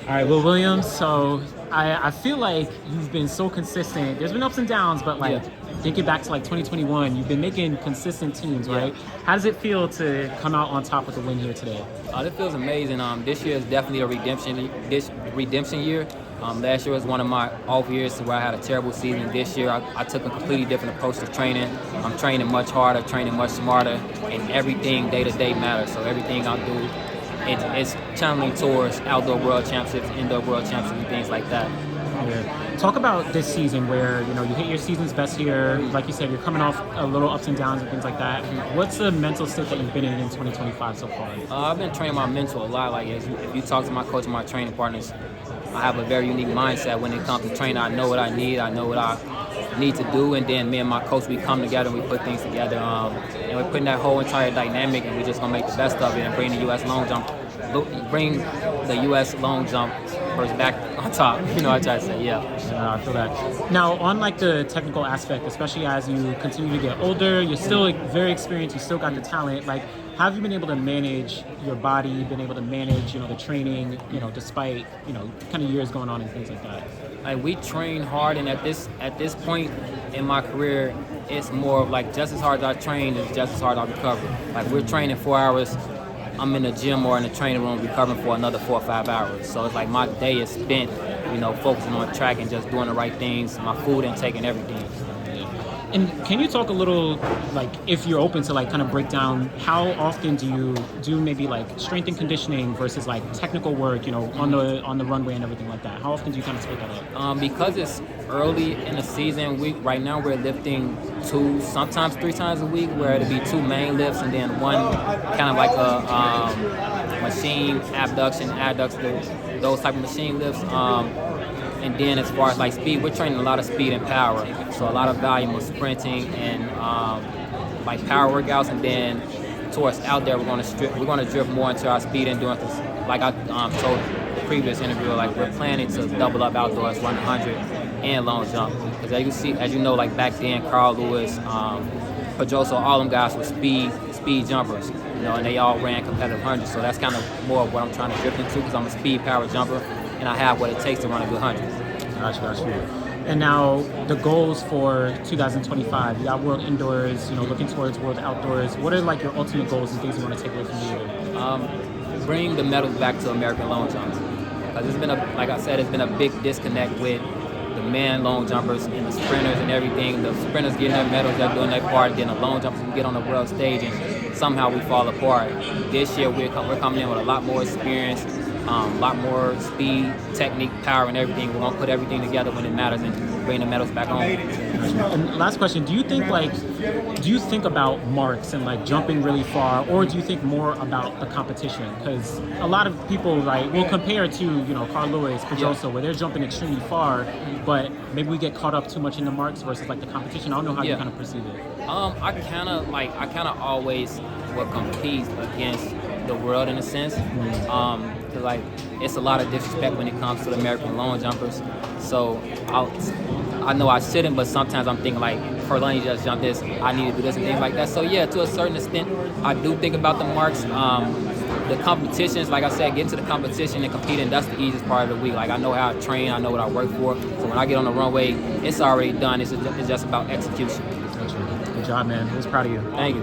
All right, Will Williams. So I feel like you've been so consistent. There's been ups and downs, but like Yeah, thinking back to like 2021, you've been making consistent teams, yeah. right? How does it feel to come out on top with the win here today? This feels amazing. This year is definitely a redemption year. Last year was one of my off years where I had a terrible season. This year, I took a completely different approach to training. I'm training much harder, training much smarter, and everything day to day matters. So everything I do, it's channeling towards outdoor world championships, indoor world championships, and things like that. Yeah. Talk about this season where you hit your season's best here. Like you said, you're coming off a little ups and downs and things like that. What's the mental state that you've been in 2025 so far? I've been training my mental a lot. Like if you talk to my coach and my training partners, I have a very unique mindset when it comes to training. I know what I need. I know what I need to do, and then me and my coach, we come together and we put things together. And we're putting that whole entire dynamic, and we're just gonna make the best of it and bring the U.S. long jump, bring the U.S. long jump first back on top. You know, I try to say, yeah. I feel that. Now, on like the technical aspect, especially as you continue to get older, you're still like, very experienced. You still got the talent. Like, how have you been able to manage your body? Been able to manage, the training, despite kind of years going on and things like that. Like we train hard, and at this point in my career, it's more of like just as hard as I train is just as hard as I recover. Like we're training 4 hours, I'm in the gym or in the training room recovering for another 4 or 5 hours. So it's like my day is spent, focusing on track and just doing the right things, my food intake and everything. And can you talk a little, like, if you're open to like kind of break down how often do you do maybe like strength and conditioning versus like technical work, on the runway and everything like that? How often do you kind of split that up? Because it's early in the season, right now we're lifting 2, sometimes 3 times a week, where it'll be 2 main lifts and then one kind of like a machine abduction, adduction, those type of machine lifts. And then as far as like speed, we're training a lot of speed and power. So a lot of volume of sprinting and like power workouts. And then towards out there, we're going to drift more into our speed endurance. Like I told the previous interviewer, like we're planning to double up outdoors, run 100 and long jump. Because as you know, like back then, Carl Lewis, Pedroso, all them guys were speed jumpers. And they all ran competitive 100. So that's kind of more of what I'm trying to drift into, because I'm a speed power jumper and I have what it takes to run a good 100. Gotcha. And now the goals for 2025, you got World Indoors, looking towards World Outdoors. What are like your ultimate goals and things you want to take away from the year? Bring the medals back to American long jumps. Because like I said, it's been a big disconnect with the men long jumpers and the sprinters and everything. The sprinters getting their medals, they're doing their part, then the long jumpers can get on the world stage and somehow we fall apart. This year we're coming in with a lot more experience, a lot more speed, technique, power, and everything. We're gonna put everything together when it matters and bring the medals back home. And last question: do you think about marks and like jumping really far, or do you think more about the competition? Because a lot of people will compare to Carl Lewis, Pedroso, where they're jumping extremely far, but maybe we get caught up too much in the marks versus like the competition. I don't know how you kind of perceive it. I kind of always will compete against the world in a sense. Cause like it's a lot of disrespect when it comes to the American long jumpers. So I know I shouldn't, but sometimes I'm thinking like, Furlani just jumped this, I need to do this and things like that. So yeah, to a certain extent, I do think about the marks. The competitions, like I said, getting to the competition and competing, that's the easiest part of the week. Like I know how I train, I know what I work for. So when I get on the runway, it's already done. It's just about execution. Good job, man. I was proud of you. Thank you.